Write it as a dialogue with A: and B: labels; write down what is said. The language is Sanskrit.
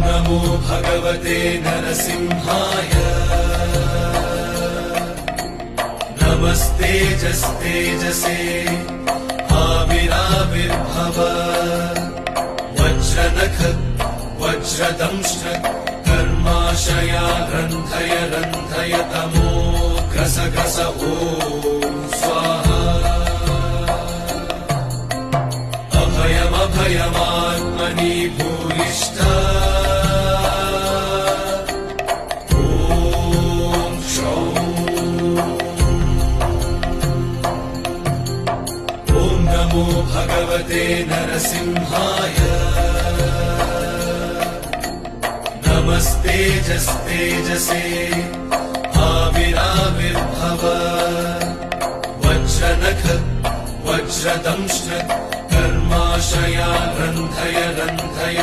A: नमो भगवते नरसिंहाय नमस्तेजस्तेजसे आविराविर्भव वज्रनख वज्रदंश कर्माशया रन्धय रन्धय तमो ग्रस ग्रस ॐ स्वाहा अभयमभयमात्मनि भूयिष्ठ ॐ शौं ॐ नमो भगवते नरसिंहाय नमस्तेजस्तेजसे आविराविर्भव वज्रनख वज्रदंश कर्माशया रन्धय रन्धय